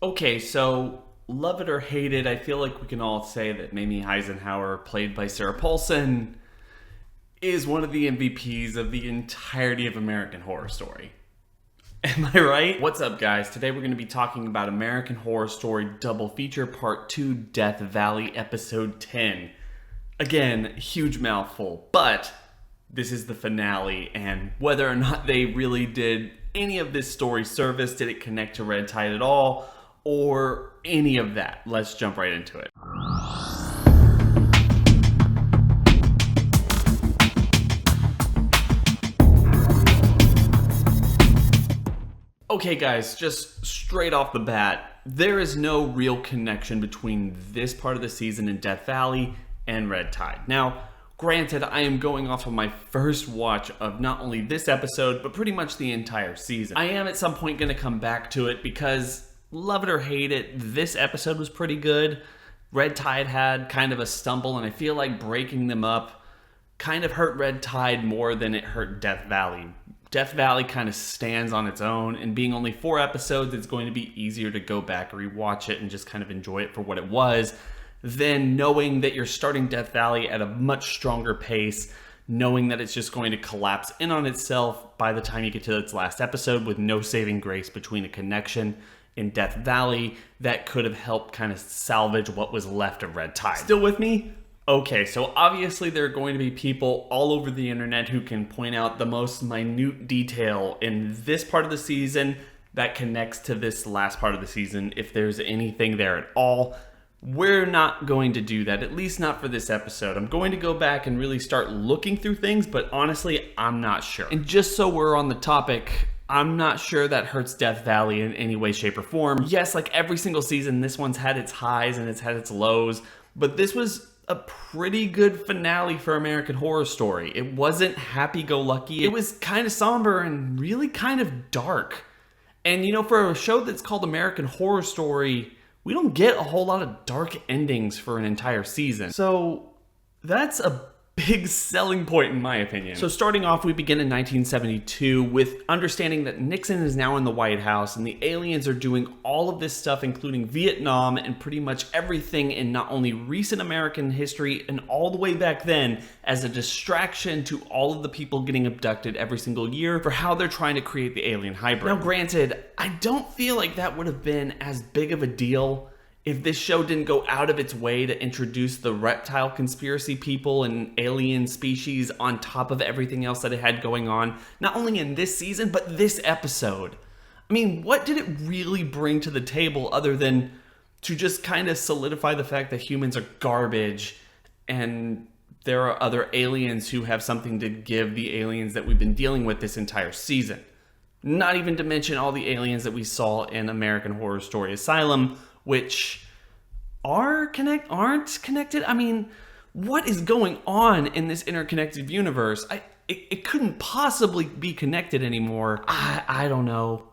Okay, so love it or hate it, I feel like we can all say that Mamie Eisenhower, played by Sarah Paulson, is one of the MVPs of the entirety of American Horror Story. Am I right? What's up, guys? Today we're going to be talking about American Horror Story Double Feature Part 2 Death Valley Episode 10. Again, huge mouthful, but this is the finale, and whether or not they really did any of this story service, did it connect to Red Tide at all, or any of that. Let's jump right into it. Okay guys, just straight off the bat, there is no real connection between this part of the season in Death Valley and Red Tide. Now, granted, I am going off of my first watch of not only this episode, but pretty much the entire season. I am at some point going to come back to it because, love it or hate it, this episode was pretty good. Red Tide had kind of a stumble, and I feel like breaking them up kind of hurt Red Tide more than it hurt Death Valley. Death Valley kind of stands on its own, and being only 4 episodes, it's going to be easier to go back, rewatch it, and just kind of enjoy it for what it was, than knowing that you're starting Death Valley at a much stronger pace, knowing that it's just going to collapse in on itself by the time you get to its last episode with no saving grace between a connection in Death Valley that could have helped kind of salvage what was left of Red Tide. Still with me? Okay, so obviously there are going to be people all over the internet who can point out the most minute detail in this part of the season that connects to this last part of the season, if there's anything there at all. We're not going to do that, at least not for this episode. I'm going to go back and really start looking through things, but honestly, I'm not sure. And just so we're on the topic, I'm not sure that hurts Death Valley in any way, shape, or form. Yes, like every single season, this one's had its highs and it's had its lows, but this was a pretty good finale for American Horror Story. It wasn't happy-go-lucky. It was kind of somber and really kind of dark. And you know, for a show that's called American Horror Story, we don't get a whole lot of dark endings for an entire season. So that's a big selling point in my opinion. So starting off, we begin in 1972 with understanding that Nixon is now in the White House and the aliens are doing all of this stuff, including Vietnam and pretty much everything in not only recent American history and all the way back then, as a distraction to all of the people getting abducted every single year for how they're trying to create the alien hybrid. Now granted, I don't feel like that would have been as big of a deal if this show didn't go out of its way to introduce the reptile conspiracy people and alien species on top of everything else that it had going on, not only in this season, but this episode. I mean, what did it really bring to the table other than to just kind of solidify the fact that humans are garbage and there are other aliens who have something to give the aliens that we've been dealing with this entire season? Not even to mention all the aliens that we saw in American Horror Story Asylum, which aren't connected. I mean, what is going on in this interconnected universe? It couldn't possibly be connected anymore. I don't know.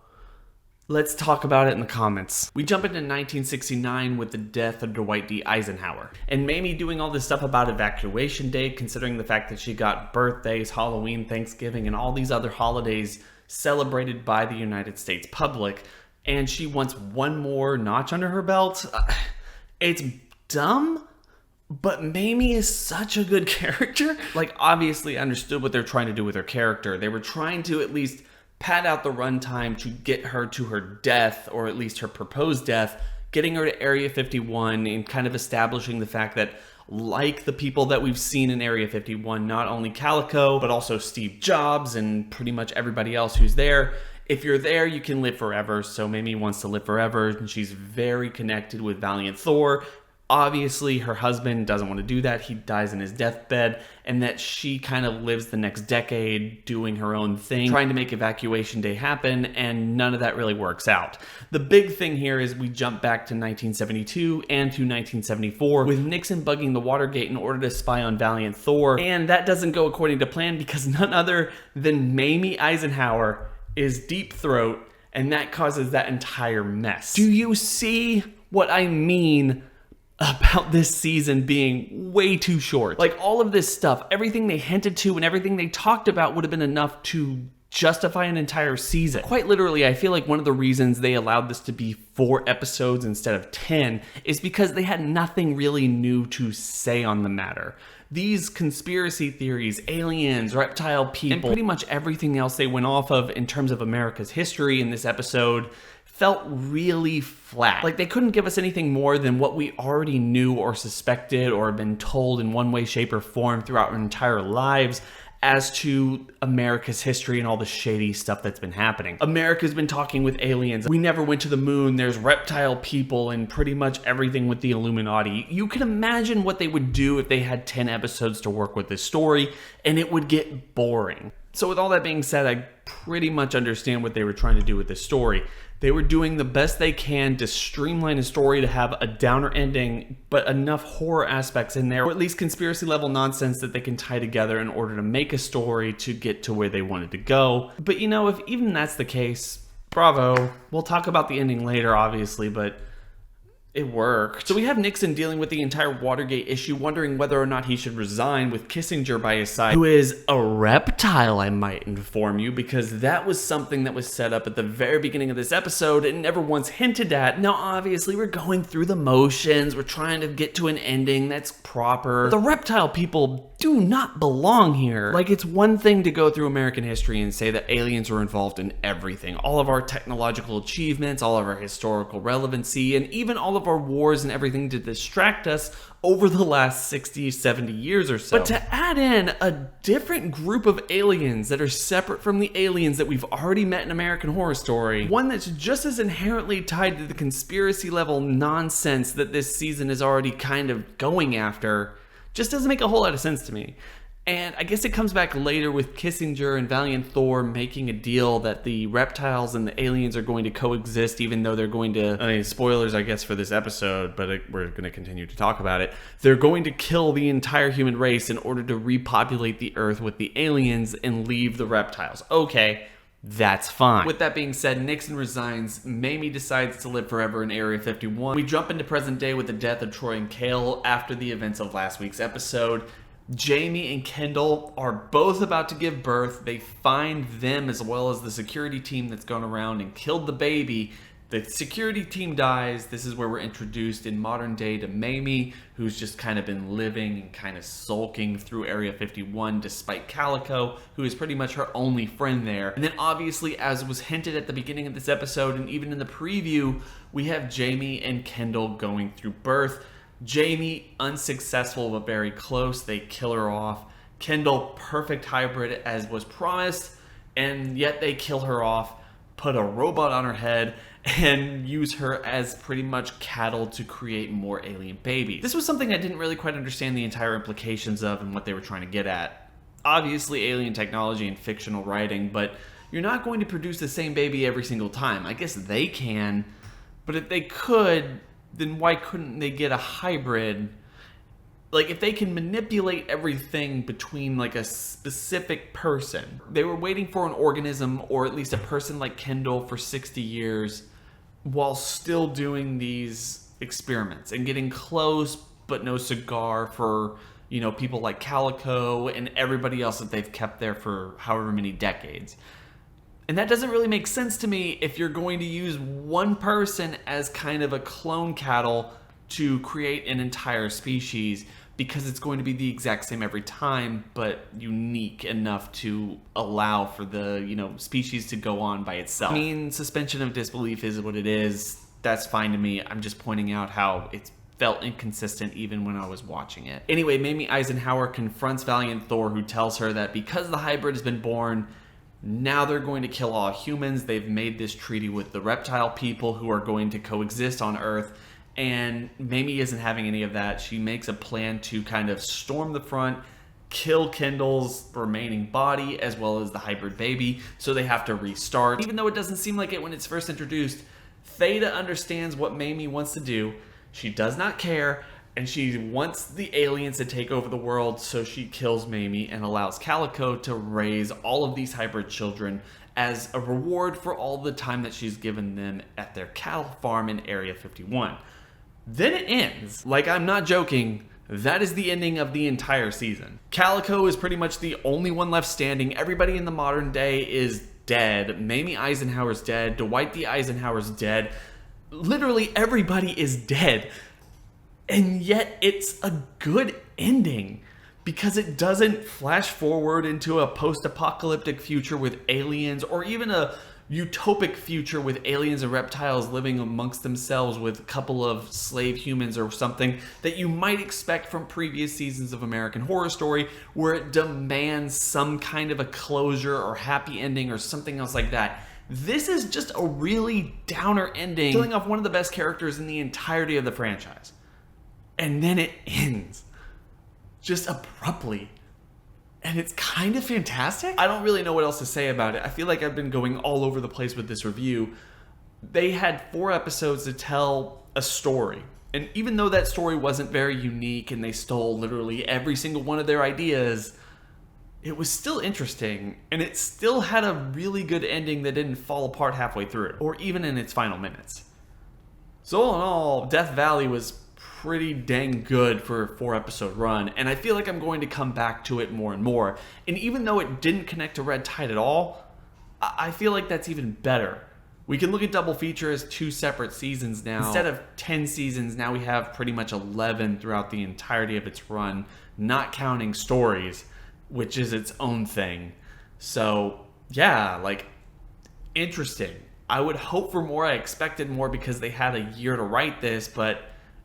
Let's talk about it in the comments. We jump into 1969 with the death of Dwight D. Eisenhower. And Mamie doing all this stuff about Evacuation Day, considering the fact that she got birthdays, Halloween, Thanksgiving, and all these other holidays celebrated by the United States public. And she wants one more notch under her belt. It's dumb, but Mamie is such a good character. Like, obviously, I understood what they're trying to do with her character. They were trying to at least pad out the runtime to get her to her death, or at least her proposed death, getting her to Area 51 and kind of establishing the fact that, like the people that we've seen in Area 51, not only Calico, but also Steve Jobs and pretty much everybody else who's there, if you're there, you can live forever. So Mamie wants to live forever, and she's very connected with Valiant Thor. Obviously, her husband doesn't want to do that. He dies in his deathbed, and that she kind of lives the next decade doing her own thing, trying to make Evacuation Day happen, and none of that really works out. The big thing here is we jump back to 1972 and to 1974 with Nixon bugging the Watergate in order to spy on Valiant Thor, and that doesn't go according to plan because none other than Mamie Eisenhower is Deep Throat, and that causes that entire mess. Do you see what I mean about this season being way too short? Like, all of this stuff, everything they hinted to and everything they talked about would have been enough to justify an entire season. Quite literally, I feel like one of the reasons they allowed this to be 4 episodes instead of 10 is because they had nothing really new to say on the matter. These conspiracy theories, aliens, reptile people, and pretty much everything else they went off of in terms of America's history in this episode felt really flat. Like they couldn't give us anything more than what we already knew or suspected or been told in one way, shape, or form throughout our entire lives as to America's history and all the shady stuff that's been happening. America's been talking with aliens. We never went to the moon. There's reptile people and pretty much everything with the Illuminati. You can imagine what they would do if they had 10 episodes to work with this story, and it would get boring. So with all that being said, I pretty much understand what they were trying to do with this story. They were doing the best they can to streamline a story to have a downer ending, but enough horror aspects in there, or at least conspiracy level nonsense that they can tie together in order to make a story to get to where they wanted to go. But you know, if even that's the case, bravo. We'll talk about the ending later, obviously, but it worked. So we have Nixon dealing with the entire Watergate issue, wondering whether or not he should resign with Kissinger by his side, who is a reptile, I might inform you, because that was something that was set up at the very beginning of this episode and never once hinted at. Now, obviously, we're going through the motions. We're trying to get to an ending that's proper. The reptile people do not belong here. Like, it's one thing to go through American history and say that aliens were involved in everything. All of our technological achievements, all of our historical relevancy, and even all of our wars and everything to distract us over the last 60, 70 years or so. But to add in a different group of aliens that are separate from the aliens that we've already met in American Horror Story, one that's just as inherently tied to the conspiracy level nonsense that this season is already kind of going after, just doesn't make a whole lot of sense to me. And I guess it comes back later with Kissinger and Valiant Thor making a deal that the reptiles and the aliens are going to coexist, even though they're going to, I mean, spoilers I guess for this episode, but we're going to continue to talk about it. They're going to kill the entire human race in order to repopulate the earth with the aliens and leave the reptiles. Okay, that's fine. With that being said, Nixon resigns. Mamie decides to live forever in Area 51. We jump into present day with the death of Troy and Kale after the events of last week's episode. Jamie and Kendall are both about to give birth. They find them as well as the security team that's gone around and killed the baby. The security team dies. This is where we're introduced in modern day to Mamie, who's just kind of been living and kind of sulking through Area 51 despite Calico, who is pretty much her only friend there. And then obviously, as was hinted at the beginning of this episode and even in the preview, we have Jamie and Kendall going through birth. Jamie, unsuccessful but very close. They kill her off. Kendall, perfect hybrid as was promised, and yet they kill her off, put a robot on her head, and use her as pretty much cattle to create more alien babies. This was something I didn't really quite understand the entire implications of and what they were trying to get at. Obviously, alien technology and fictional writing, but you're not going to produce the same baby every single time. I guess they can, but if they could, then why couldn't they get a hybrid? Like, if they can manipulate everything between like a specific person. They were waiting for an organism, or at least a person like Kendall, for 60 years while still doing these experiments and getting close but no cigar for, you know, people like Calico and everybody else that they've kept there for however many decades. And that doesn't really make sense to me if you're going to use one person as kind of a clone cattle to create an entire species, because it's going to be the exact same every time, but unique enough to allow for the, you know, species to go on by itself. I mean, suspension of disbelief is what it is. That's fine to me. I'm just pointing out how it's felt inconsistent even when I was watching it. Anyway, Mamie Eisenhower confronts Valiant Thor, who tells her that because the hybrid has been born, now they're going to kill all humans. They've made this treaty with the reptile people who are going to coexist on Earth. And Mamie isn't having any of that. She makes a plan to kind of storm the front, kill Kendall's remaining body as well as the hybrid baby, so they have to restart. Even though it doesn't seem like it when it's first introduced, Theta understands what Mamie wants to do. She does not care, and she wants the aliens to take over the world, so she kills Mamie and allows Calico to raise all of these hybrid children as a reward for all the time that she's given them at their cattle farm in Area 51. Then it ends. Like, I'm not joking. that is the ending of the entire season. Calico is pretty much the only one left standing. Everybody in the modern day is dead. Mamie Eisenhower's dead. Dwight D. Eisenhower's dead. Literally everybody is dead. And yet it's a good ending because it doesn't flash forward into a post-apocalyptic future with aliens, or even a utopic future with aliens and reptiles living amongst themselves with a couple of slave humans or something that you might expect from previous seasons of American Horror Story, where it demands some kind of a closure or happy ending or something else like that. This is just a really downer ending, killing off one of the best characters in the entirety of the franchise. And then it ends just abruptly. And it's kind of fantastic. I don't really know what else to say about it. I feel like I've been going all over the place with this review. They had 4 episodes to tell a story. And even though that story wasn't very unique and they stole literally every single one of their ideas, it was still interesting. And it still had a really good ending that didn't fall apart halfway through, or even in its final minutes. So all in all, Death Valley was pretty dang good for a 4-episode run, and I feel like I'm going to come back to it more and more. And even though it didn't connect to Red Tide at all, I feel like that's even better. We can look at Double Feature as 2 separate seasons now. Instead of 10 seasons, now we have pretty much 11 throughout the entirety of its run, not counting stories, which is its own thing. So yeah, like, interesting. I would hope for more. I expected more because they had a year to write this, but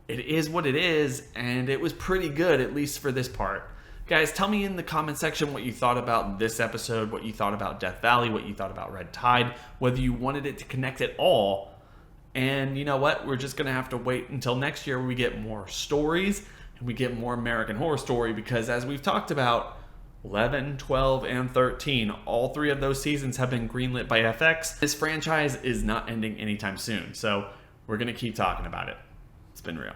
it is what it is, and it was pretty good, at least for this part. Guys, tell me in the comment section what you thought about this episode, what you thought about Death Valley, what you thought about Red Tide, whether you wanted it to connect at all. And you know what? We're just going to have to wait until next year when we get more stories and we get more American Horror Story, because as we've talked about, 11, 12, and 13, all 3 of those seasons have been greenlit by FX. This franchise is not ending anytime soon, so we're going to keep talking about it. It's been real.